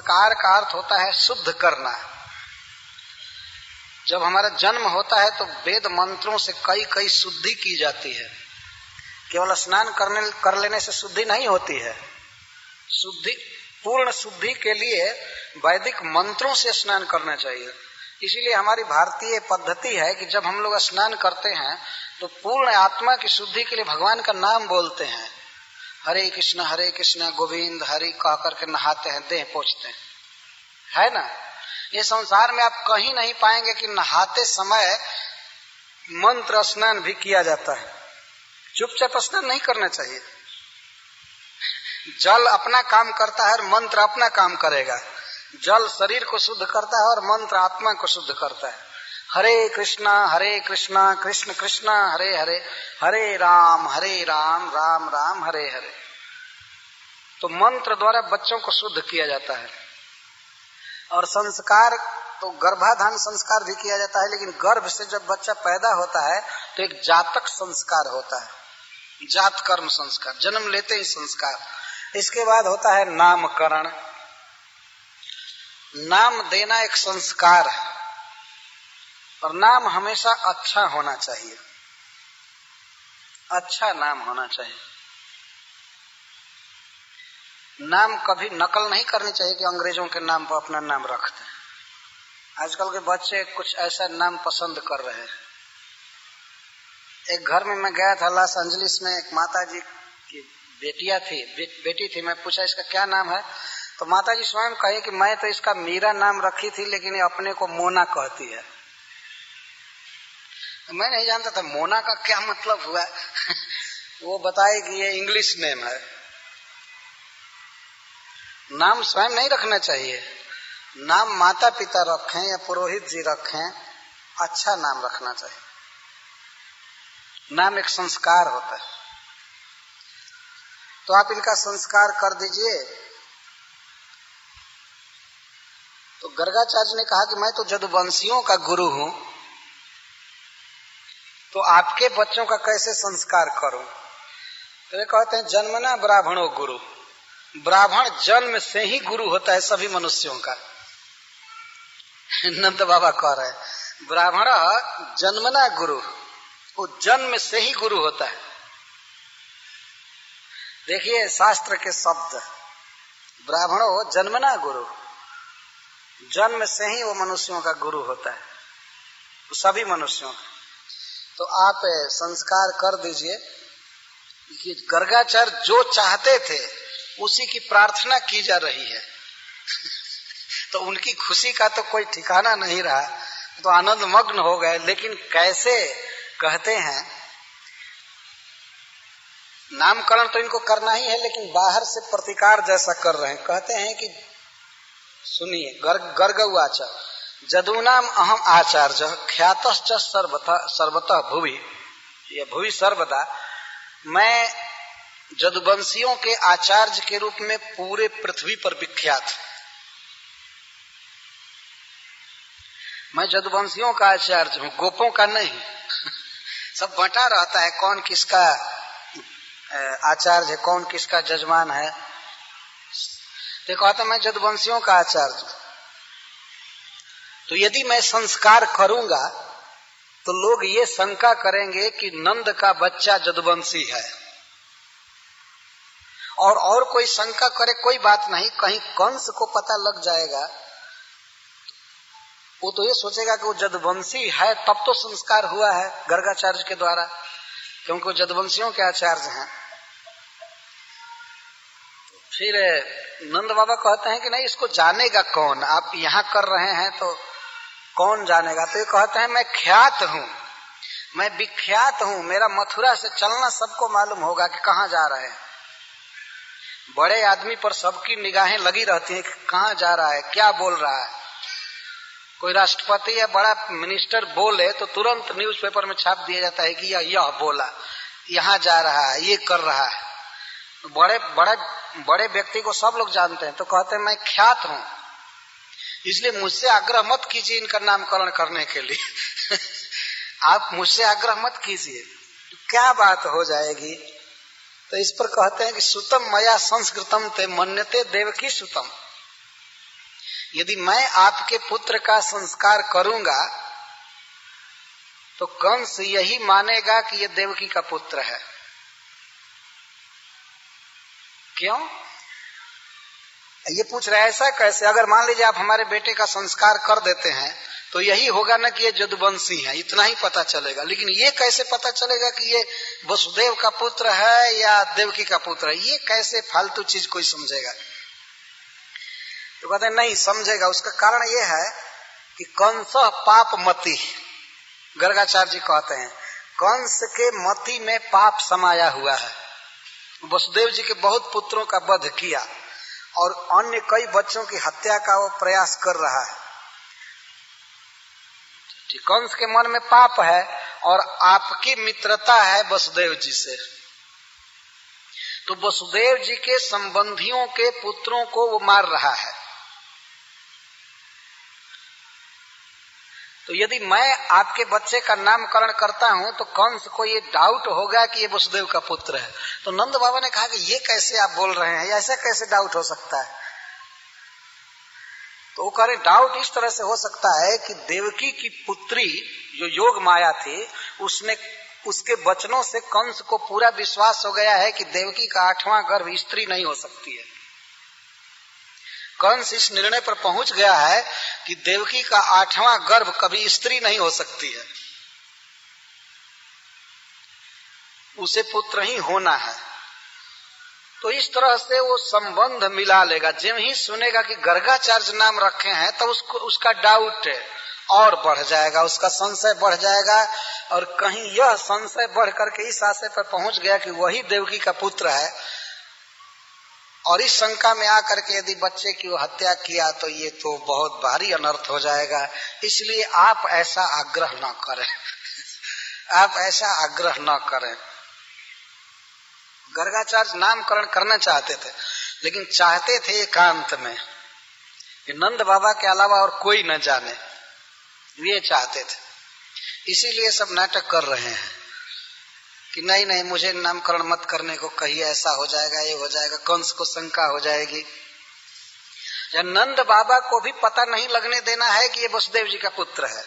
संस्कार का अर्थ होता है शुद्ध करना। जब हमारा जन्म होता है तो वेद मंत्रों से कई कई शुद्धि की जाती है। केवल स्नान कर लेने से शुद्धि नहीं होती है। शुद्धि, पूर्ण शुद्धि के लिए वैदिक मंत्रों से स्नान करना चाहिए। इसीलिए हमारी भारतीय पद्धति है कि जब हम लोग स्नान करते हैं तो पूर्ण आत्मा की शुद्धि के लिए भगवान का नाम बोलते हैं। हरे कृष्ण गोविंद हरि कह करके नहाते हैं, देह पोंछते हैं, है ना। ये संसार में आप कहीं नहीं पाएंगे कि नहाते समय मंत्र स्नान भी किया जाता है। चुपचाप स्नान नहीं करना चाहिए। जल अपना काम करता है और मंत्र अपना काम करेगा। जल शरीर को शुद्ध करता है और मंत्र आत्मा को शुद्ध करता है। हरे कृष्णा कृष्ण कृष्ण हरे हरे, हरे राम राम राम हरे हरे। तो मंत्र द्वारा बच्चों को शुद्ध किया जाता है। और संस्कार तो गर्भाधान संस्कार भी किया जाता है, लेकिन गर्भ से जब बच्चा पैदा होता है तो एक जातक संस्कार होता है, जात कर्म संस्कार, जन्म लेते ही संस्कार। इसके बाद होता है नामकरण। नाम देना एक संस्कार है और नाम हमेशा अच्छा होना चाहिए, अच्छा नाम होना चाहिए। नाम कभी नकल नहीं करनी चाहिए कि अंग्रेजों के नाम पर अपना नाम रखते हैं। आजकल के बच्चे कुछ ऐसा नाम पसंद कर रहे हैं। एक घर में मैं गया था लॉस एंजलिस में, एक माता जी की बेटी थी। मैं पूछा इसका क्या नाम है, तो माता जी स्वयं कहे कि मैं तो इसका मीरा नाम रखी थी, लेकिन ये अपने को मोना कहती है। मैं नहीं जानता था मोना का क्या मतलब हुआ। वो बताए कि ये इंग्लिश नेम है। नाम स्वयं नहीं रखना चाहिए। नाम माता पिता रखें या पुरोहित जी रखें, अच्छा नाम रखना चाहिए। नाम एक संस्कार होता है। तो आप इनका संस्कार कर दीजिए। तो गर्गाचार्य ने कहा कि मैं तो जदुवंशियों का गुरु हूं, तो आपके बच्चों का कैसे संस्कार करूं। तो वे कहते हैं जन्मना ब्राह्मणो गुरु। ब्राह्मण जन्म से ही गुरु होता है सभी मनुष्यों का। नंद बाबा कह रहे हैं ब्राह्मण जन्मना गुरु, वो जन्म से ही गुरु होता है। देखिए शास्त्र के शब्द, ब्राह्मणो जन्मना गुरु, जन्म से ही वो मनुष्यों का गुरु होता है, तो सभी मनुष्यों का। तो आप संस्कार कर दीजिए कि गर्गाचार्य जो चाहते थे उसी की प्रार्थना की जा रही है। तो उनकी खुशी का तो कोई ठिकाना नहीं रहा, तो आनंद मग्न हो गए। लेकिन कैसे कहते हैं, नामकरण तो इनको करना ही है, लेकिन बाहर से प्रतिकार जैसा कर रहे हैं। कहते हैं कि सुनिए, गर्गवाच जदूनाम अहम आचार्य ख्यातश्च सर्वतः भुवि, ये भुवि सर्वदा, मैं जदुवंशियों के आचार्य के रूप में पूरे पृथ्वी पर विख्यात। मैं जदुवंशियों का आचार्य हूं, गोपों का नहीं। सब बंटा रहता है कौन किसका आचार्य है, कौन किसका जजमान है। तो कहता मैं जदुवंशियों का आचार्य। तो यदि मैं संस्कार करूंगा तो लोग ये शंका करेंगे कि नंद का बच्चा जदुवंशी है। और कोई शंका करे कोई बात नहीं, कहीं कंस को पता लग जाएगा, वो तो ये सोचेगा कि वो जदुवंशी है, तब तो संस्कार हुआ है गर्गाचार्य के द्वारा, क्योंकि वो जदुवंशियों के आचार्य हैं। फिर नंद बाबा कहते हैं कि नहीं, इसको जानेगा कौन, आप यहाँ कर रहे हैं तो कौन जानेगा। तो ये कहते हैं मैं ख्यात हूं, मैं विख्यात हूं, मेरा मथुरा से चलना सबको मालूम होगा कि कहाँ जा रहे हैं। बड़े आदमी पर सबकी निगाहें लगी रहती हैं कि कहाँ जा रहा है, क्या बोल रहा है। कोई राष्ट्रपति या बड़ा मिनिस्टर बोले तो तुरंत न्यूज़पेपर में छाप दिया जाता है कि यह बोला, यहाँ जा रहा है, ये कर रहा है। बड़े व्यक्ति को सब लोग जानते हैं। तो कहते हैं मैं ख्यात हूं, इसलिए मुझसे आग्रह मत कीजिए इनका नामकरण करने के लिए। आप मुझसे आग्रह मत कीजिए, तो क्या बात हो जाएगी। तो इस पर कहते हैं कि सुतम मया संस्कृतम ते मन्यते देवकी सुतम। यदि मैं आपके पुत्र का संस्कार करूंगा तो कंस यही मानेगा कि ये देवकी का पुत्र है। क्यों? ये पूछ रहे हैं ऐसा कैसे? अगर मान लीजिए आप हमारे बेटे का संस्कार कर देते हैं तो यही होगा ना कि ये जदुवंशी है, इतना ही पता चलेगा। लेकिन ये कैसे पता चलेगा कि ये वसुदेव का पुत्र है या देवकी का पुत्र है? ये कैसे फालतू चीज कोई समझेगा? तो कहते हैं नहीं समझेगा। उसका कारण ये है कि कंस पाप मति, गर्गाचार्य जी कहते हैं कंस के मति में पाप समाया हुआ है। वसुदेव जी के बहुत पुत्रों का वध किया और अन्य कई बच्चों की हत्या का वो प्रयास कर रहा है। कंस के मन में पाप है और आपकी मित्रता है वसुदेव जी से, तो वसुदेव जी के संबंधियों के पुत्रों को वो मार रहा है। तो यदि मैं आपके बच्चे का नामकरण करता हूं तो कंस को ये डाउट होगा कि ये वसुदेव का पुत्र है। तो नंद बाबा ने कहा कि ये कैसे आप बोल रहे हैं, ऐसा कैसे डाउट हो सकता है? तो वो कह रहे डाउट इस तरह से हो सकता है कि देवकी की पुत्री जो योग माया थी उसने उसके वचनों से कंस को पूरा विश्वास हो गया है कि देवकी का 8वां गर्भ स्त्री नहीं हो सकती है। कंस इस निर्णय पर पहुंच गया है कि देवकी का 8वां गर्भ कभी स्त्री नहीं हो सकती है, उसे पुत्र ही होना है। तो इस तरह से वो संबंध मिला लेगा। जब ही सुनेगा कि गर्गाचार्य नाम रखे हैं तो उसका डाउट और बढ़ जाएगा, उसका संशय बढ़ जाएगा और कहीं यह संशय बढ़ करके इस आशय पर पहुंच गया कि वही देवकी का पुत्र है और इस शंका में आकर के यदि बच्चे की वो हत्या किया तो ये तो बहुत भारी अनर्थ हो जाएगा। इसलिए आप ऐसा आग्रह न करें आप ऐसा आग्रह न करें। गर्गाचार्य नामकरण करना चाहते थे लेकिन चाहते थे एकांत में कि नंद बाबा के अलावा और कोई न जाने, ये चाहते थे। इसीलिए सब नाटक कर रहे हैं कि नहीं नहीं मुझे नामकरण मत करने को कहिए, ऐसा हो जाएगा ये हो जाएगा, कंस को शंका हो जाएगी। या नंद बाबा को भी पता नहीं लगने देना है कि ये वसुदेव जी का पुत्र है,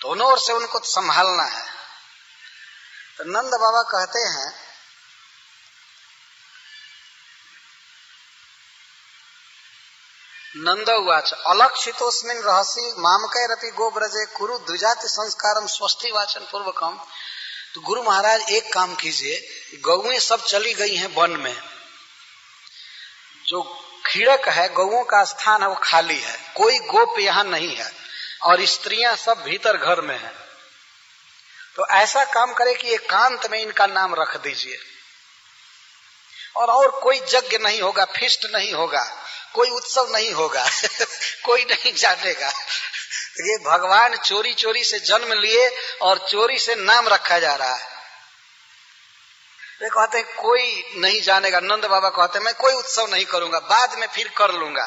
दोनों ओर से उनको संभालना है। तो नंद बाबा कहते हैं नंद उवाच अलक्षितोस्मिन् रहसि मामकैरपि गोब्रजे कुरु द्विजाति संस्कारम स्वस्ति वाचन पूर्वकम। तो गुरु महाराज एक काम कीजिए, गौएं सब चली गई हैं वन में, जो खीड़क है गौओं का स्थान है वो खाली है, कोई गोप यहाँ नहीं है और स्त्रियां सब भीतर घर में है। तो ऐसा काम करे कि एकांत में इनका नाम रख दीजिए और कोई यज्ञ नहीं होगा, फिस्ट नहीं होगा, कोई उत्सव नहीं होगा कोई नहीं जानेगा। ये भगवान चोरी चोरी से जन्म लिए और चोरी से नाम रखा जा रहा है। वे कहते हैं कोई नहीं जानेगा। नंद बाबा कहते हैं मैं कोई उत्सव नहीं करूंगा, बाद में फिर कर लूंगा,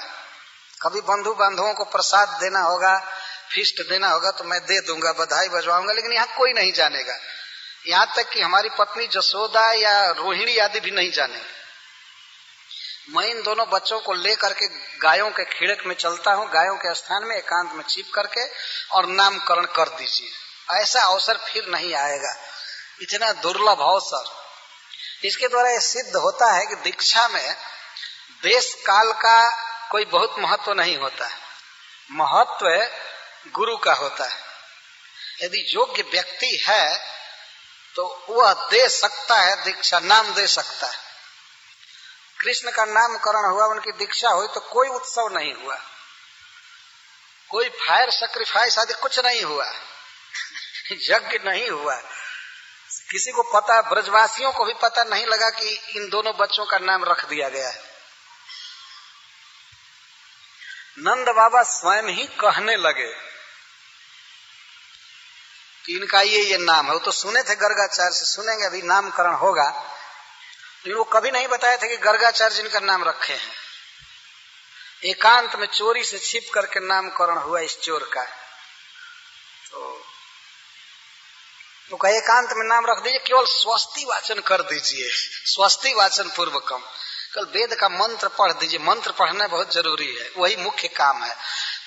कभी बंधु बांधवों को प्रसाद देना होगा, फिस्ट देना होगा तो मैं दे दूंगा, बधाई बजवाऊंगा, लेकिन यहाँ कोई नहीं जानेगा। यहाँ तक कि हमारी पत्नी जसोदा या रोहिणी आदि भी नहीं जानेगी। मैं इन दोनों बच्चों को लेकर के गायों के खीड़क में चलता हूँ, गायों के स्थान में एकांत में छिप करके और नामकरण कर दीजिए। ऐसा अवसर फिर नहीं आएगा, इतना दुर्लभ अवसर। इसके द्वारा यह सिद्ध होता है कि दीक्षा में देश काल का कोई बहुत महत्व नहीं होता है, महत्व गुरु का होता है। यदि योग्य व्यक्ति है तो वह दे सकता है दीक्षा, नाम दे सकता है। कृष्ण का नामकरण हुआ, उनकी दीक्षा हुई तो कोई उत्सव नहीं हुआ, कोई फायर सैक्रिफाइस आदि कुछ नहीं हुआ यज्ञ नहीं हुआ। किसी को पता, ब्रजवासियों को भी पता नहीं लगा कि इन दोनों बच्चों का नाम रख दिया गया है। नंद बाबा स्वयं ही कहने लगे कि इनका ये नाम है। वो तो सुने थे गर्गाचार्य से, सुनेंगे अभी नामकरण होगा, लेकिन वो कभी नहीं बताए थे कि गर्गाचार्य जिनका नाम रखे हैं। एकांत में चोरी से छिप करके नामकरण हुआ इस चोर का। तो कहे एकांत में नाम रख दीजिए, केवल स्वस्ति वाचन कर दीजिए, स्वस्ति वाचन पूर्वकम, कल वेद का मंत्र पढ़ दीजिए, मंत्र पढ़ना बहुत जरूरी है, वही मुख्य काम है।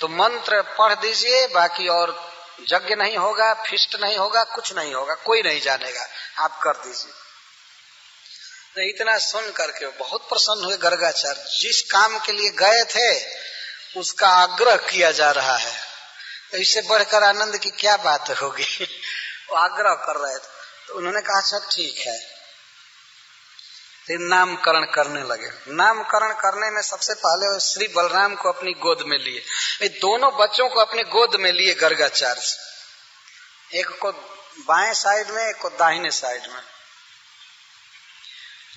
तो मंत्र पढ़ दीजिए, बाकी और यज्ञ नहीं होगा, फिष्ट नहीं होगा, कुछ नहीं होगा, कोई नहीं जानेगा, आप कर दीजिए। तो इतना सुन करके बहुत प्रसन्न हुए गर्गाचार्य। जिस काम के लिए गए थे उसका आग्रह किया जा रहा है, तो इससे बढ़कर आनंद की क्या बात होगी। वो आग्रह कर रहे थे, तो उन्होंने कहा अच्छा ठीक है। फिर नामकरण करने लगे। नामकरण करने में सबसे पहले वो श्री बलराम को अपनी गोद में लिए, ये दोनों बच्चों को अपनी गोद में लिए गर्गाचार्य, एक को बाएं साइड में, एक को दाहिने साइड में।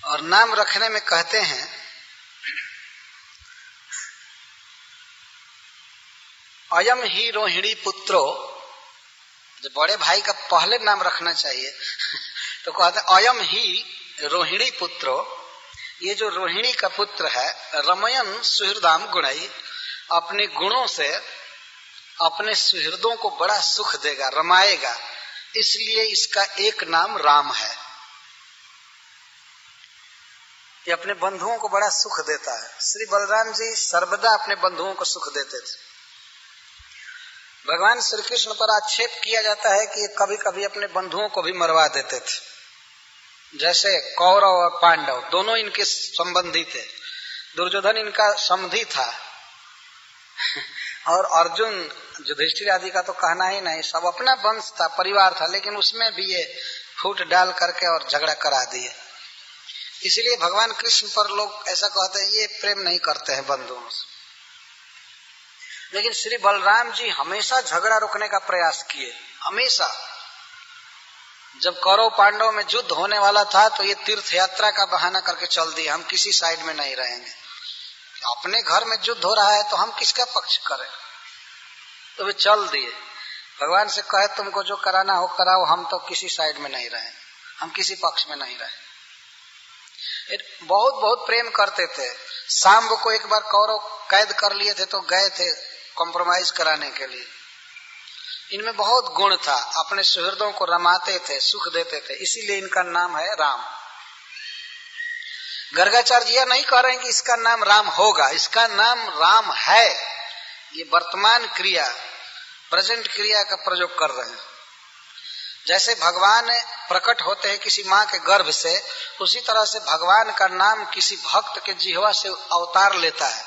और नाम रखने में कहते हैं अयम ही रोहिणी पुत्रो, जो बड़े भाई का पहले नाम रखना चाहिए तो कहते हैं अयम ही रोहिणी पुत्रो, ये जो रोहिणी का पुत्र है, रमयन सुहृदाम गुणई, अपने गुणों से अपने सुहृदों को बड़ा सुख देगा, रमाएगा, इसलिए इसका एक नाम राम है। ये अपने बंधुओं को बड़ा सुख देता है। श्री बलराम जी सर्वदा अपने बंधुओं को सुख देते थे। भगवान श्री कृष्ण पर आक्षेप किया जाता है कि कभी कभी अपने बंधुओं को भी मरवा देते थे, जैसे कौरव और पांडव दोनों इनके संबंधी थे। दुर्योधन इनका समधी था और अर्जुन युधिष्ठिर आदि का तो कहना ही नहीं, सब अपना वंश था, परिवार था, लेकिन उसमें भी ये फूट डाल करके और झगड़ा करा दिए। इसलिए भगवान कृष्ण पर लोग ऐसा कहते हैं ये प्रेम नहीं करते हैं बंधुओं से। लेकिन श्री बलराम जी हमेशा झगड़ा रोकने का प्रयास किए, हमेशा। जब कौरव पांडव में युद्ध होने वाला था तो ये तीर्थ यात्रा का बहाना करके चल दिए, हम किसी साइड में नहीं रहेंगे, अपने घर में युद्ध हो रहा है तो हम किसका पक्ष करें। तो वे चल दिए, भगवान से कहे तुमको जो कराना हो कराओ, हम तो किसी साइड में नहीं रहे, हम किसी पक्ष में नहीं रहे। बहुत बहुत प्रेम करते थे। सांब को एक बार कौरव कैद कर लिए थे तो गए थे कॉम्प्रोमाइज कराने के लिए। इनमें बहुत गुण था, अपने सुहृदों को रमाते थे, सुख देते थे, इसीलिए इनका नाम है राम। गर्गाचार्य यह नहीं कह रहे हैं कि इसका नाम राम होगा, इसका नाम राम है। ये वर्तमान क्रिया, प्रेजेंट क्रिया का प्रयोग कर रहे हैं। जैसे भगवान प्रकट होते हैं किसी माँ के गर्भ से, उसी तरह से भगवान का नाम किसी भक्त के जिह्वा से अवतार लेता है।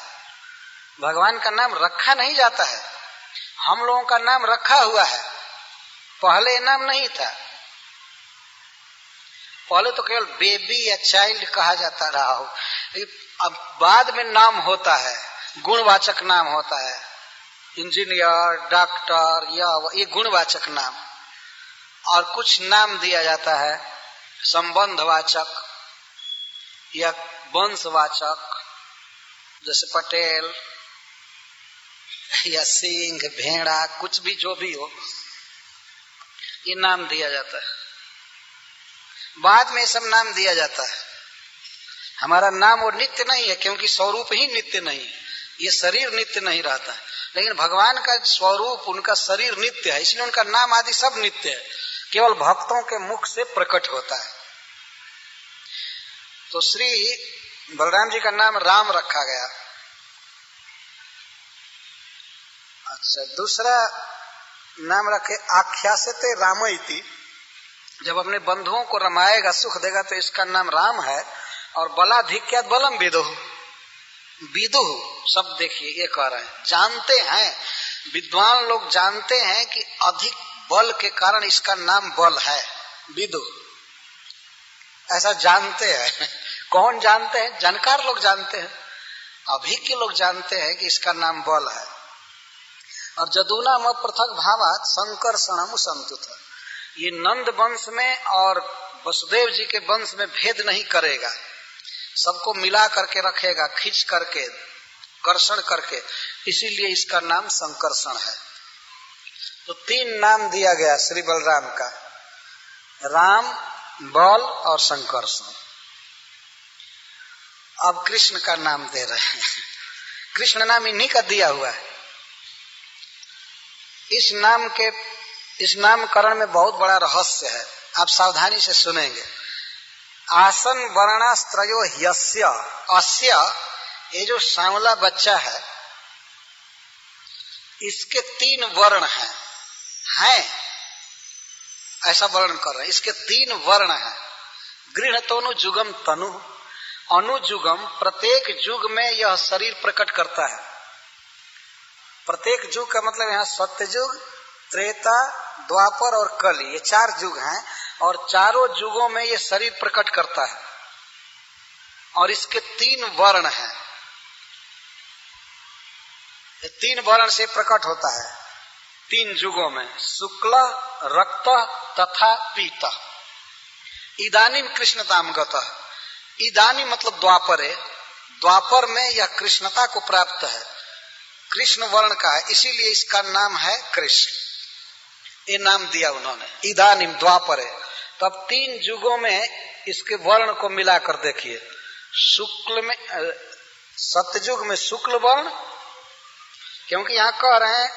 भगवान का नाम रखा नहीं जाता है, हम लोगों का नाम रखा हुआ है, पहले नाम नहीं था। पहले तो केवल बेबी या चाइल्ड कहा जाता रहा हो, अब बाद में नाम होता है, गुणवाचक नाम होता है, इंजीनियर, डॉक्टर, या ये गुणवाचक नाम। और कुछ नाम दिया जाता है संबंधवाचक या वंशवाचक, जैसे पटेल या सिंह, भेड़ा, कुछ भी जो भी हो, ये नाम दिया जाता है। बाद में सब नाम दिया जाता है। हमारा नाम वो नित्य नहीं है, क्योंकि स्वरूप ही नित्य नहीं है, ये शरीर नित्य नहीं रहता है। लेकिन भगवान का स्वरूप, उनका शरीर नित्य है, इसलिए उनका नाम आदि सब नित्य है, केवल भक्तों के मुख से प्रकट होता है। तो श्री बलराम जी का नाम राम रखा गया। अच्छा, दूसरा नाम रखे आख्यासते राम इति, जब अपने बंधुओं को रमाएगा, सुख देगा, तो इसका नाम राम है। और बलाधिक्यात बलम विदुः, विदुः शब्द देखिए, ये कह रहे हैं, जानते हैं, विद्वान लोग जानते हैं कि अधिक बल के कारण इसका नाम बल है, विदुः, ऐसा जानते हैं। कौन जानते हैं? जानकार लोग जानते हैं, अभिज्ञ लोग जानते हैं कि इसका नाम बल है। और जदुना म पृथक भावात संकर्षणम संतुत, ये नंद वंश में और वसुदेव जी के वंश में भेद नहीं करेगा, सबको मिला करके रखेगा, खींच करके, कर्षण करके, इसीलिए इसका नाम संकर्षण है। तो 3 नाम दिया गया श्री बलराम का, राम, बल और संकर्षण। अब कृष्ण का नाम दे रहे हैं। कृष्ण नाम इन्हीं का दिया हुआ है। इस नामकरण में बहुत बड़ा रहस्य है, आप सावधानी से सुनेंगे। आसन वर्णास्त्रयो ह्यस्य अस्य, ये जो सांवला बच्चा है इसके 3 वर्ण हैं, ऐसा वर्णन कर रहे हैं। इसके 3 वर्ण हैं। गृहतोनु जुगम तनु, अनुजुगम, प्रत्येक युग में यह शरीर प्रकट करता है। प्रत्येक युग का मतलब यहाँ सत्ययुग, त्रेता, द्वापर और कली, ये 4 युग हैं और चारों युगों में ये शरीर प्रकट करता है। और इसके 3 वर्ण हैं, ये 3 वर्ण से प्रकट होता है 3 युगों में, शुक्ल, रक्त तथा पीत। इदानीम कृष्णताम गतः, इदानी मतलब द्वापरे, द्वापर में यह कृष्णता को प्राप्त है, कृष्ण वर्ण का है, इसीलिए इसका नाम है कृष्ण, ये नाम दिया उन्होंने इदानीम द्वापरे। तो अब 3 युगों में इसके वर्ण को मिलाकर देखिए, शुक्ल में, सतयुग में शुक्ल वर्ण, क्योंकि यहाँ कह रहे हैं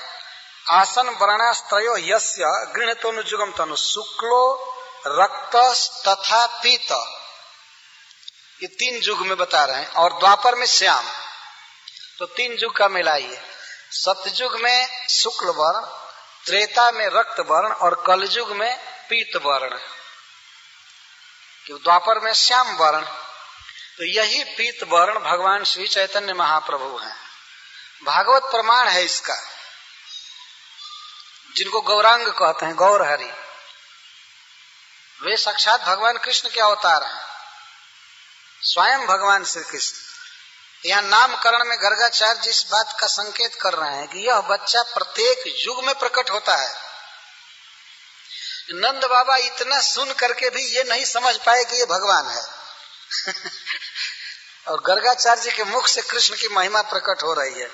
आसन वर्णास्त्रयो यस्य गृहतोनु जुगम तनु, शुक्लो रक्त तथा पीत, ये 3 युग में बता रहे हैं। और द्वापर में श्याम, तो 3 युग का मिलाइए, सतयुग में शुक्ल वर्ण, त्रेता में रक्त वर्ण और कलयुग में पीत वर्ण, द्वापर में श्याम वर्ण। तो यही पीत वर्ण भगवान श्री चैतन्य महाप्रभु हैं। भागवत प्रमाण है इसका, जिनको गौरांग कहते हैं, गौर हरि, वे साक्षात भगवान कृष्ण के अवतार हैं, स्वयं भगवान श्री कृष्ण। यहाँ नामकरण में गर्गाचार्य जिस बात का संकेत कर रहे हैं कि यह बच्चा प्रत्येक युग में प्रकट होता है। नंद बाबा इतना सुन करके भी ये नहीं समझ पाए कि ये भगवान है और गर्गाचार्य जी के मुख से कृष्ण की महिमा प्रकट हो रही है।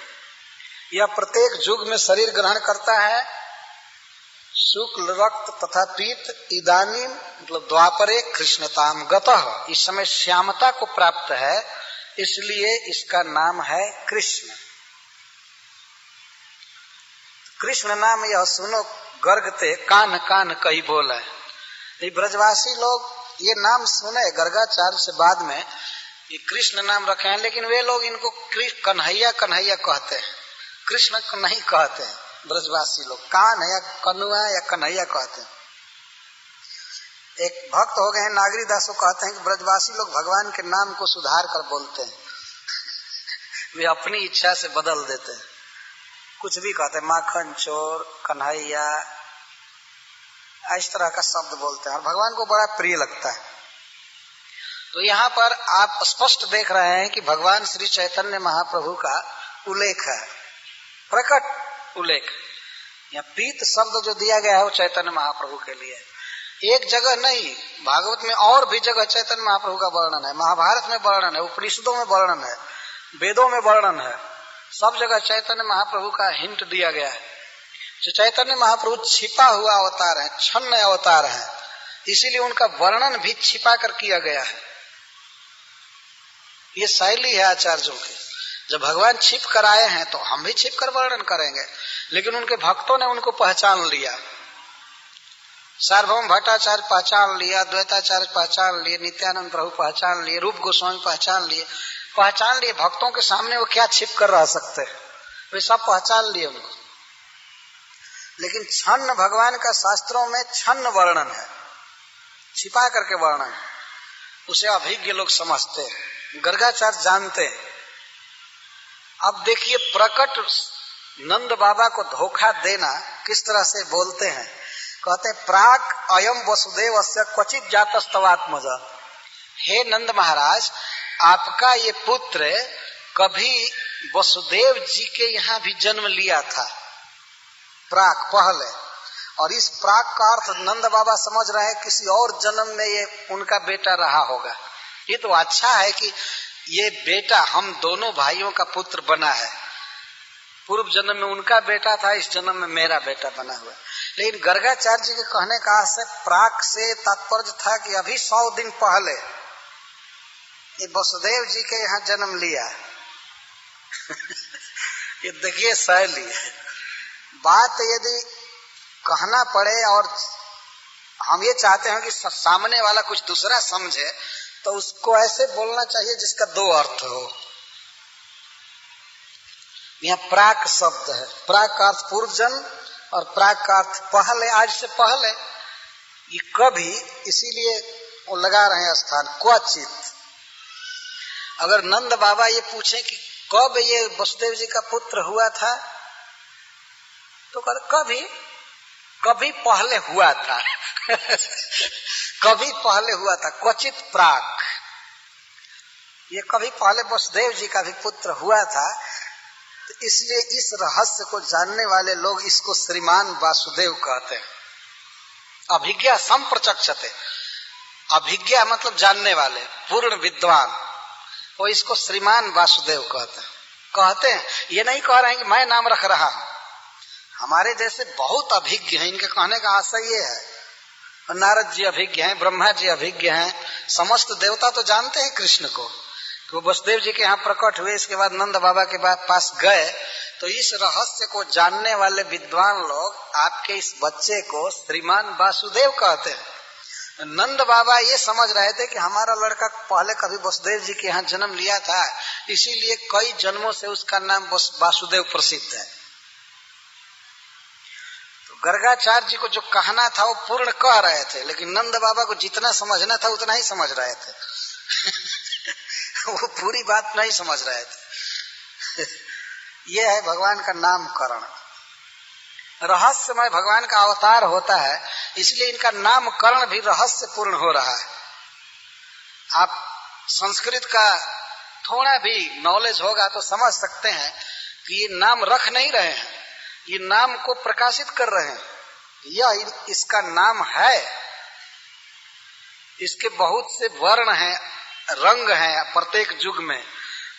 यह प्रत्येक युग में शरीर ग्रहण करता है, शुक्ल, रक्त तथा पीत। इदानीम मतलब द्वापरे कृष्णताम गतः, इस समय श्यामता को प्राप्त है, इसलिए इसका नाम है कृष्ण। कृष्ण नाम यह सुनो गर्गते कान कान कई बोला। ये ब्रजवासी लोग ये नाम सुने गर्गाचार्य से बाद में ये कृष्ण नाम रखे हैं, लेकिन वे लोग इनको कन्हैया कन्हैया कहते हैं, कृष्ण को नहीं कहते हैं। ब्रजवासी लोग कान या कनुआ या कन्हैया कहते हैं। एक भक्त हो गए हैं नागरी दास, वो कहते हैं कि ब्रजवासी लोग भगवान के नाम को सुधार कर बोलते हैं वे अपनी इच्छा से बदल देते हैं, कुछ भी कहते हैं, माखन चोर, कन्हैया, इस तरह का शब्द बोलते हैं और भगवान को बड़ा प्रिय लगता है। तो यहाँ पर आप स्पष्ट देख रहे हैं कि भगवान श्री चैतन्य महाप्रभु का उल्लेख है, प्रकट उल्लेख। यहाँ पीत शब्द जो दिया गया है वो चैतन्य महाप्रभु के लिए, एक जगह नहीं, भागवत में और भी जगह चैतन्य महाप्रभु का वर्णन है, महाभारत में वर्णन है, उपनिषदों में वर्णन है, वेदों में वर्णन है, सब जगह चैतन्य महाप्रभु का हिंट दिया गया है। जो चैतन्य महाप्रभु छिपा हुआ अवतार है, छन्न अवतार है, इसीलिए उनका वर्णन भी छिपा कर किया गया है। ये शैली है आचार्यों की, जब भगवान छिप कर आए हैं तो हम भी छिप कर वर्णन करेंगे, लेकिन उनके भक्तों ने उनको पहचान लिया। सार्वभौम भट्टाचार्य पहचान लिया, द्वैताचार्य पहचान लिए, नित्यानंद प्रभु पहचान लिए, रूप गोस्वामी पहचान लिए, भक्तों के सामने वो क्या छिप कर रह सकते हैं, वे सब पहचान लिए उनको। लेकिन छन्न भगवान का शास्त्रों में छन्न वर्णन है, छिपा करके वर्णन है, उसे अभिज्ञ लोग समझते हैं, गर्गाचार्य जानते हैं। अब देखिए प्रकट नंद बाबा को धोखा देना किस तरह से बोलते हैं। कहते हैं प्राक अयम वसुदेव से क्वचित जातस्तवात्मज, हे नंद महाराज, आपका ये पुत्र कभी वसुदेव जी के यहाँ भी जन्म लिया था, प्राक पहले। और इस प्राक का अर्थ नंद बाबा समझ रहे हैं किसी और जन्म में ये उनका बेटा रहा होगा। ये तो अच्छा है कि ये बेटा हम दोनों भाइयों का पुत्र बना है, पूर्व जन्म में उनका बेटा था, इस जन्म में मेरा बेटा बना हुआ। लेकिन गर्गाचार्य जी के कहने का से प्राक से तात्पर्य था कि अभी 100 दिन पहले ये वसुदेव जी के यहाँ जन्म लिया ये देखिए शैली बात, यदि कहना पड़े और हम ये चाहते हैं कि सामने वाला कुछ दूसरा समझे, तो उसको ऐसे बोलना चाहिए जिसका दो अर्थ हो। यहाँ प्राक शब्द है, प्राक का अर्थ पूर्व जन्म और प्राक का अर्थ पहले, आज से पहले। ये कभी इसीलिए वो लगा रहे हैं स्थान क्वचित। अगर नंद बाबा ये पूछे कि कब ये वसुदेव जी का पुत्र हुआ था, तो कभी कभी पहले हुआ था कभी पहले हुआ था, क्वचित प्राक। ये कभी पहले वसुदेव जी का भी पुत्र हुआ था, तो इसलिए इस रहस्य को जानने वाले लोग इसको श्रीमान वासुदेव कहते हैं। अभिज्ञा संप्रचक्षते, अभिज्ञा मतलब जानने वाले, पूर्ण विद्वान, वो इसको श्रीमान वासुदेव कहते हैं। ये नहीं कह रहे हैं कि मैं नाम रख रहा हूं। हमारे जैसे बहुत अभिज्ञ हैं, इनके कहने का आशय ये है। नारद जी अभिज्ञ हैं, ब्रह्मा जी अभिज्ञ हैं, समस्त देवता तो जानते हैं कृष्ण को। तो वसुदेव जी के यहाँ प्रकट हुए, इसके बाद नंद बाबा के पास गए, तो इस रहस्य को जानने वाले विद्वान लोग आपके इस बच्चे को श्रीमान वासुदेव कहते हैं। नंद बाबा ये समझ रहे थे कि हमारा लड़का पहले कभी वसुदेव जी के यहाँ जन्म लिया था, इसीलिए कई जन्मों से उसका नाम वासुदेव प्रसिद्ध है। तो गर्गाचार्य जी को जो कहना था वो पूर्ण कह रहे थे, लेकिन नंद बाबा को जितना समझना था उतना ही समझ रहे थे वो पूरी बात नहीं समझ रहे थे यह है भगवान का नामकरण। रहस्यमय भगवान का अवतार होता है, इसलिए इनका नामकरण भी रहस्य पूर्ण हो रहा है। आप संस्कृत का थोड़ा भी नॉलेज होगा तो समझ सकते हैं कि ये नाम रख नहीं रहे हैं, ये नाम को प्रकाशित कर रहे हैं। यह इसका नाम है, इसके बहुत से वर्ण हैं, रंग हैं प्रत्येक युग में,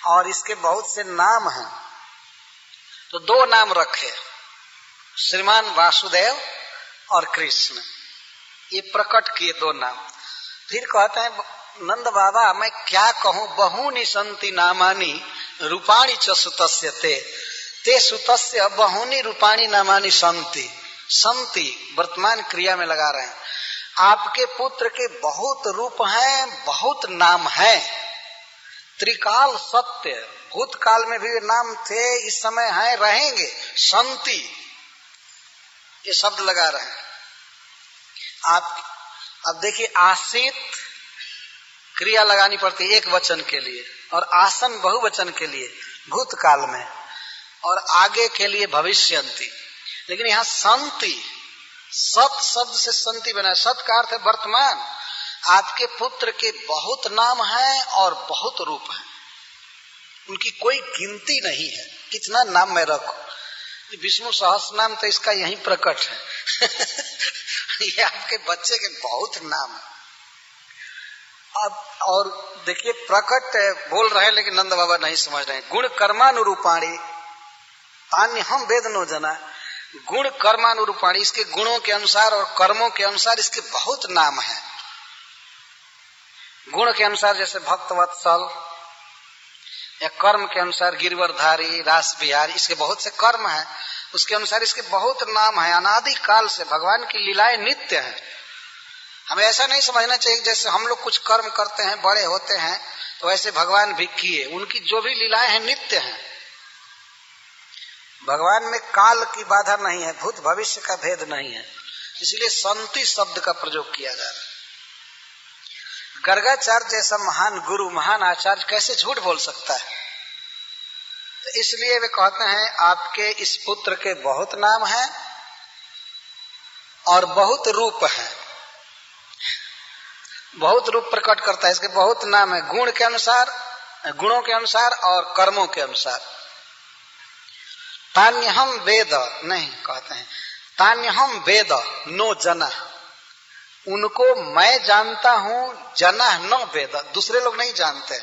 और इसके बहुत से नाम हैं। तो दो नाम रखे, श्रीमान वासुदेव और कृष्ण, ये प्रकट किए दो नाम। फिर कहते हैं नंद बाबा मैं क्या कहूं, बहूनि संति नामानि रूपाणि च सुतस्य ते सुतस्य बहूनि रूपाणि नामानि संति। संति वर्तमान क्रिया में लगा रहे हैं। आपके पुत्र के बहुत रूप हैं, बहुत नाम हैं। त्रिकाल सत्य, भूतकाल में भी नाम थे, इस समय हैं, रहेंगे। संति ये शब्द लगा रहे हैं आप। अब देखिए आसीत क्रिया लगानी पड़ती है एक वचन के लिए, और आसन बहुवचन के लिए भूतकाल में, और आगे के लिए भविष्यंति। लेकिन यहाँ संति, सत शब्द से संति बना। सत का अर्थ है वर्तमान। आपके पुत्र के बहुत नाम हैं और बहुत रूप हैं, उनकी कोई गिनती नहीं है। कितना नाम मैं रखूं, विष्णु सहस्त्र नाम तो इसका यही प्रकट है ये आपके बच्चे के बहुत नाम है। अब और देखिए प्रकट बोल रहे हैं, लेकिन नंद बाबा नहीं समझ रहे हैं। गुण कर्मानुरूपाणी तान्य हम वेद नो जना। गुण कर्मानुरूपाणी, इसके गुणों के अनुसार और कर्मों के अनुसार इसके बहुत नाम है। गुण के अनुसार जैसे भक्त वत्सल, या कर्म के अनुसार गिरवरधारी, रास बिहारी, इसके बहुत से कर्म हैं, उसके अनुसार इसके बहुत नाम है। अनादि काल से भगवान की लीलाएं नित्य हैं। हमें ऐसा नहीं समझना चाहिए जैसे हम लोग कुछ कर्म करते हैं, बड़े होते हैं, तो ऐसे भगवान भी किए। उनकी जो भी लीलाएं हैं नित्य हैं। भगवान में काल की बाधा नहीं है, भूत भविष्य का भेद नहीं है, इसलिए संति शब्द का प्रयोग किया जा रहा है। गर्गाचार्य जैसा महान गुरु, महान आचार्य कैसे झूठ बोल सकता है? तो इसलिए वे कहते हैं आपके इस पुत्र के बहुत नाम हैं और बहुत रूप है। बहुत रूप प्रकट करता है, इसके बहुत नाम है, गुण के अनुसार, गुणों के अनुसार और कर्मों के अनुसार। तान्यहम वेद नहीं कहते हैं, तान्यहम वेद नो जना। उनको मैं जानता हूं, जना न वेद, दूसरे लोग नहीं जानते।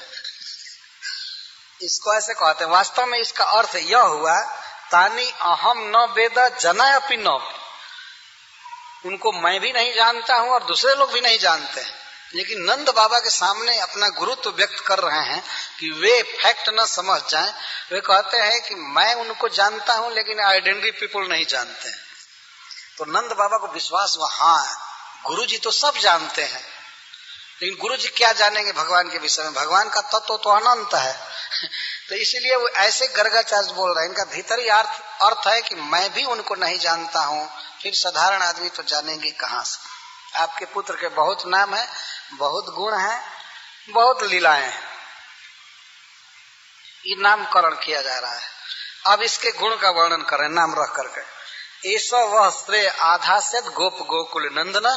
इसको ऐसे कहते हैं। वास्तव में इसका अर्थ यह हुआ, तानी अहम न वेद जना अपि न। उनको मैं भी नहीं जानता हूं और दूसरे लोग भी नहीं जानते हैं, लेकिन नंद बाबा के सामने अपना गुरुत्व व्यक्त कर रहे हैं कि वे फैक्ट न समझ जाएं। वे कहते हैं कि मैं उनको जानता हूं लेकिन आइडेंटिटी पीपल नहीं जानते हैं। तो नंद बाबा को विश्वास हुआ, हाँ गुरु जी तो सब जानते हैं, लेकिन गुरु जी क्या जानेंगे भगवान के विषय में? भगवान का तत्व तो अनंत है। तो इसीलिए वो ऐसे गर्गाचार्य बोल रहे हैं। इनका भीतरी अर्थ है कि मैं भी उनको नहीं जानता हूँ, फिर साधारण आदमी तो जानेंगे कहाँ से। आपके पुत्र के बहुत नाम है, बहुत गुण है, बहुत लीलाएं हैं, ये नामकरण किया जा रहा है। अब इसके गुण का वर्णन करें नाम रख करके। ऐसा वह श्रेय आधास्यत गोप गोकुल नंदन,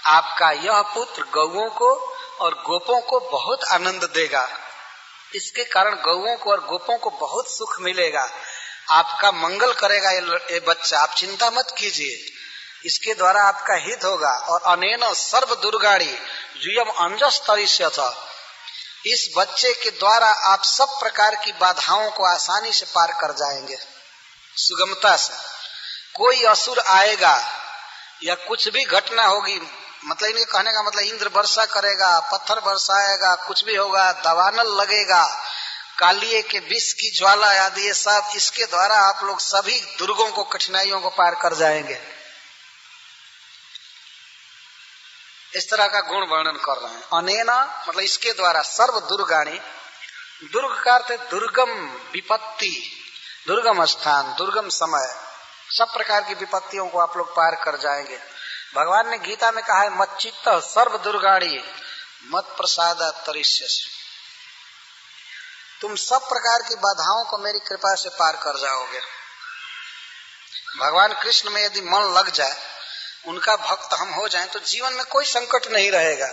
आपका यह पुत्र गौओं को और गोपों को बहुत आनंद देगा। इसके कारण गौओं को और गोपों को बहुत सुख मिलेगा। आपका मंगल करेगा ये बच्चा, आप चिंता मत कीजिए, इसके द्वारा आपका हित होगा। और अनेन सर्व दुर्गाणी जुयम अंजस तरिष्यथ, इस बच्चे के द्वारा आप सब प्रकार की बाधाओं को आसानी से पार कर जाएंगे, सुगमता से। कोई असुर आएगा या कुछ भी घटना होगी, मतलब इनके कहने का मतलब इंद्र वर्षा करेगा, पत्थर बरसाएगा, कुछ भी होगा, दवानल लगेगा, कालिए के विष की ज्वाला आदि, ये सब इसके द्वारा आप लोग सभी दुर्गों को, कठिनाइयों को पार कर जाएंगे। इस तरह का गुण वर्णन कर रहे हैं। अनेना मतलब इसके द्वारा सर्व दुर्गाणी, दुर्ग का अर्थ दुर्गम विपत्ति, दुर्गम स्थान, दुर्गम समय, सब प्रकार की विपत्तियों को आप लोग पार कर जाएंगे। भगवान ने गीता में कहा है मच्चित्त सर्व दुर्गाणी मत प्रसाद तरिष्यसि, तुम सब प्रकार की बाधाओं को मेरी कृपा से पार कर जाओगे। भगवान कृष्ण में यदि मन लग जाए, उनका भक्त हम हो जाएं, तो जीवन में कोई संकट नहीं रहेगा।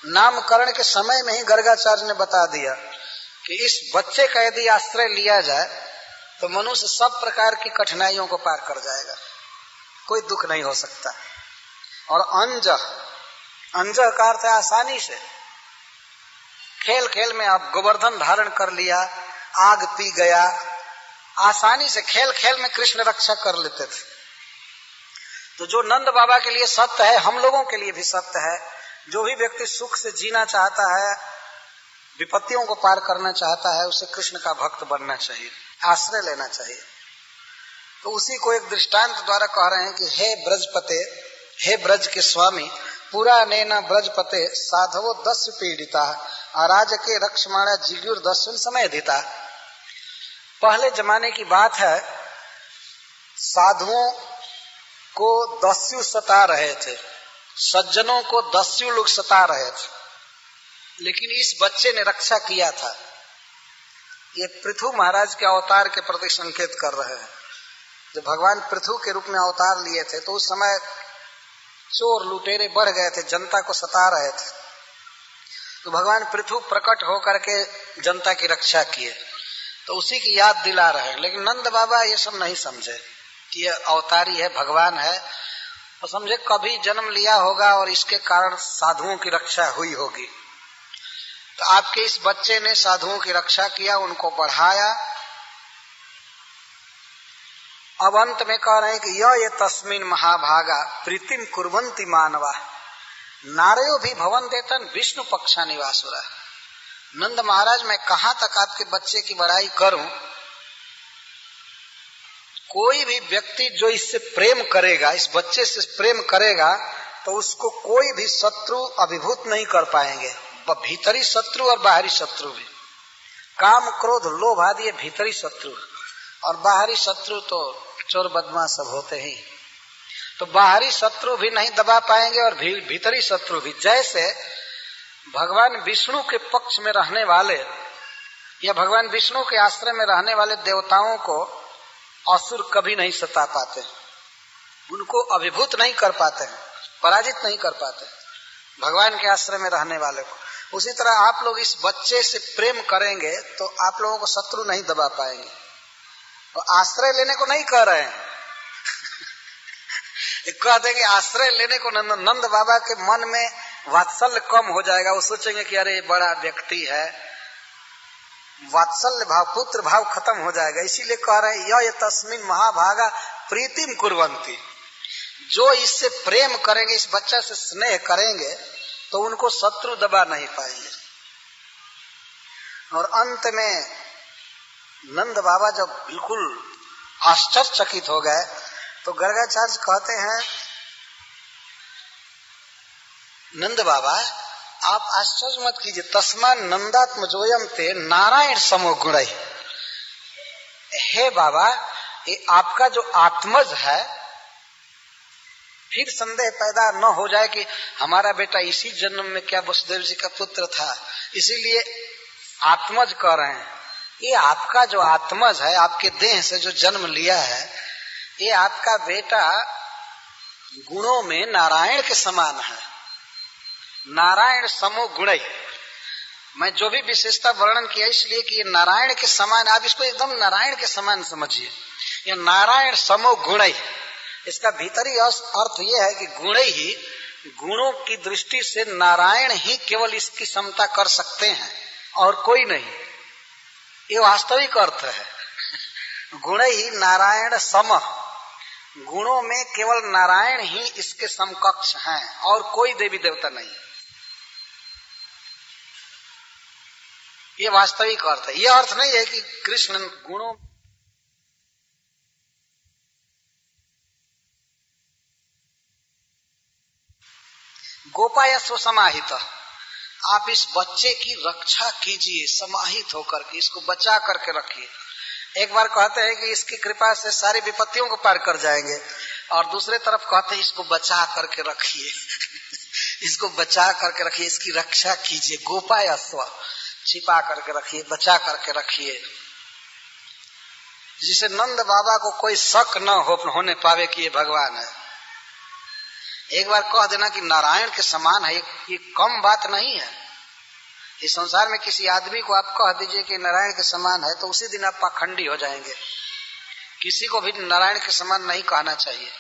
नामकरण के समय में ही गर्गाचार्य ने बता दिया कि इस बच्चे का यदि आश्रय लिया जाए तो मनुष्य सब प्रकार की कठिनाइयों को पार कर जाएगा, कोई दुख नहीं हो सकता। और अंज का अर्थ है आसानी से। खेल खेल में आप गोवर्धन धारण कर लिया, आग पी गया, आसानी से खेल खेल में कृष्ण रक्षा कर लेते थे। तो जो नंद बाबा के लिए सत्य है, हम लोगों के लिए भी सत्य है। जो भी व्यक्ति सुख से जीना चाहता है, विपत्तियों को पार करना चाहता है, उसे कृष्ण का भक्त बनना चाहिए, आश्रय लेना चाहिए। तो उसी को एक दृष्टांत द्वारा कह रहे हैं कि हे ब्रजपते, हे ब्रज के स्वामी, पूरा नैना ब्रजपते साधवो 10 पीड़िता अराजके रक्षमाणा जिगुर 10 समय दिता। पहले जमाने की बात है, साधुओं को दस्यु सता रहे थे, सज्जनों को दस्यु लोग सता रहे थे, लेकिन इस बच्चे ने रक्षा किया था। ये पृथु महाराज के अवतार के प्रति संकेत कर रहे हैं। जब भगवान पृथु के रूप में अवतार लिए थे तो उस समय चोर लुटेरे बढ़ गए थे, जनता को सता रहे थे। तो भगवान पृथु प्रकट होकर के जनता की रक्षा किए, तो उसी की याद दिला रहे हैं। लेकिन नंद बाबा ये सब नहीं समझे कि ये अवतारी है, भगवान है, और समझे कभी जन्म लिया होगा और इसके कारण साधुओं की रक्षा हुई होगी। तो आपके इस बच्चे ने साधुओं की रक्षा किया, उनको बढ़ाया। अब अंत में कह रहे हैं कि ये तस्मिन महाभागा प्रीतिम कुर्वन्ति मानवा नारयो भी भवन्ते तन विष्णु पक्षा निवासुरा। नंद महाराज, मैं कहां तक आपके बच्चे की बड़ाई करूं। कोई भी व्यक्ति जो इससे प्रेम करेगा, इस बच्चे से प्रेम करेगा, तो उसको कोई भी शत्रु अभिभूत नहीं कर पाएंगे। भीतरी शत्रु और बाहरी शत्रु भी, काम क्रोध लोभ आदि ये भीतरी शत्रु, और बाहरी शत्रु तो चोर बदमाश सब होते ही। तो बाहरी शत्रु भी नहीं दबा पाएंगे और भीतरी शत्रु भी। जैसे भगवान विष्णु के पक्ष में रहने वाले या भगवान विष्णु के आश्रय में रहने वाले देवताओं को असुर कभी नहीं सता पाते, उनको अभिभूत नहीं कर पाते हैं, पराजित नहीं कर पाते भगवान के आश्रय में रहने वाले को। उसी तरह आप लोग इस बच्चे से प्रेम करेंगे तो आप लोगों को शत्रु नहीं दबा पाएंगे। तो आश्रय लेने को नहीं कह रहे हैं कहते हैं कि आश्रय लेने को नंद बाबा के मन में वात्सल्य कम हो जाएगा, वो सोचेंगे कि अरे बड़ा व्यक्ति है, वात्सल्य भाव, पुत्र भाव खत्म हो जाएगा। इसीलिए कह रहे हैं ये तस्मिन महाभागा प्रीतिम कुर्वन्ति, जो इससे प्रेम करेंगे, इस बच्चा से स्नेह करेंगे, तो उनको शत्रु दबा नहीं पाएंगे। और अंत में नंद बाबा जब बिल्कुल आश्चर्यचकित हो गए तो गर्गाचार्य कहते हैं, नंद बाबा आप आश्चर्य मत कीजिए, तस्मा नंदात्म जोयम ते नारायण समो गुणै। हे बाबा, ये आपका जो आत्मज है, फिर संदेह पैदा न हो जाए कि हमारा बेटा इसी जन्म में क्या वसुदेव जी का पुत्र था, इसीलिए आत्मज कह रहे हैं। ये आपका जो आत्मज है, आपके देह से जो जन्म लिया है, ये आपका बेटा गुणों में नारायण के समान है। नारायण समो गुणै। मैं जो भी विशेषता वर्णन किया इसलिए कि ये नारायण के समान, आप इसको एकदम नारायण के समान समझिए। ये नारायण समो गुणै, इसका भीतरी अर्थ ये है कि गुणै ही, गुणों की दृष्टि से नारायण ही केवल इसकी समता कर सकते हैं और कोई नहीं। ये वास्तविक अर्थ है। गुणै ही नारायण सम, गुणों में केवल नारायण ही इसके समकक्ष हैं और कोई देवी देवता नहीं। ये वास्तविक अर्थ है। यह अर्थ नहीं है कि कृष्ण गुणों, गोपाय स्व समाहित, आप इस बच्चे की रक्षा कीजिए समाहित होकर के, इसको बचा करके रखिए। एक बार कहते हैं कि इसकी कृपा से सारी विपत्तियों को पार कर जाएंगे, और दूसरे तरफ कहते हैं इसको बचा करके रखिए। इसको बचा करके रखिए, इसकी रक्षा कीजिए। गोपाय स्व, छिपा करके रखिए, बचा करके रखिए, जिसे नंद बाबा को कोई शक न होने पावे कि ये भगवान है। एक बार कह देना कि नारायण के समान है, ये कम बात नहीं है। इस संसार में किसी आदमी को आप कह दीजिए कि नारायण के समान है, तो उसी दिन आप पाखंडी हो जाएंगे। किसी को भी नारायण के समान नहीं कहना चाहिए।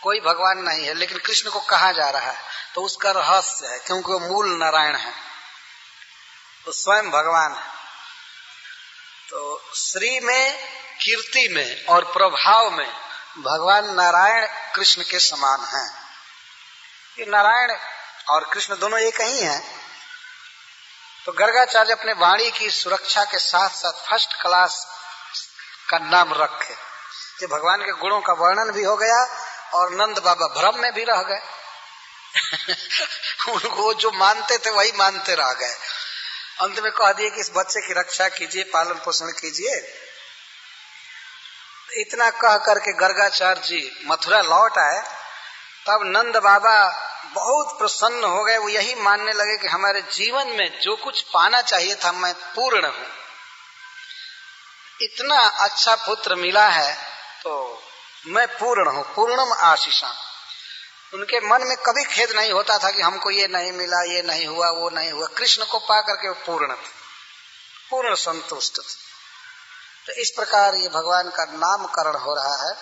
कोई भगवान नहीं है, लेकिन कृष्ण को कहा जा रहा है, तो उसका रहस्य है, क्योंकि वो मूल नारायण है, तो स्वयं भगवान है। तो श्री में, कीर्ति में और प्रभाव में भगवान नारायण कृष्ण के समान हैं। ये नारायण और कृष्ण दोनों एक ही हैं। तो गर्गाचार्य अपने वाणी की सुरक्षा के साथ साथ फर्स्ट क्लास का नाम रखे कि भगवान के गुणों का वर्णन भी हो गया और नंद बाबा भ्रम में भी रह गए। उनको जो मानते थे वही मानते रह गए। अंत में कह दिए कि इस बच्चे की रक्षा कीजिए, पालन पोषण कीजिए। इतना कह करके गर्गाचार्य जी मथुरा लौट आए। तब नंद बाबा बहुत प्रसन्न हो गए। वो यही मानने लगे कि हमारे जीवन में जो कुछ पाना चाहिए था, मैं पूर्ण हूं। इतना अच्छा पुत्र मिला है तो मैं पूर्ण हूं, पूर्णम आशीषा। उनके मन में कभी खेद नहीं होता था कि हमको ये नहीं मिला, ये नहीं हुआ, वो नहीं हुआ। कृष्ण को पा करके वो पूर्ण थे, पूर्ण संतुष्ट थे। तो इस प्रकार ये भगवान का नामकरण हो रहा है।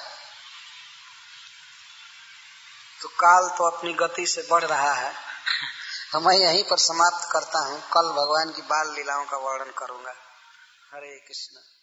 तो काल तो अपनी गति से बढ़ रहा है। तो मैं यहीं पर समाप्त करता हूँ। कल भगवान की बाल लीलाओं का वर्णन करूंगा। हरे कृष्ण।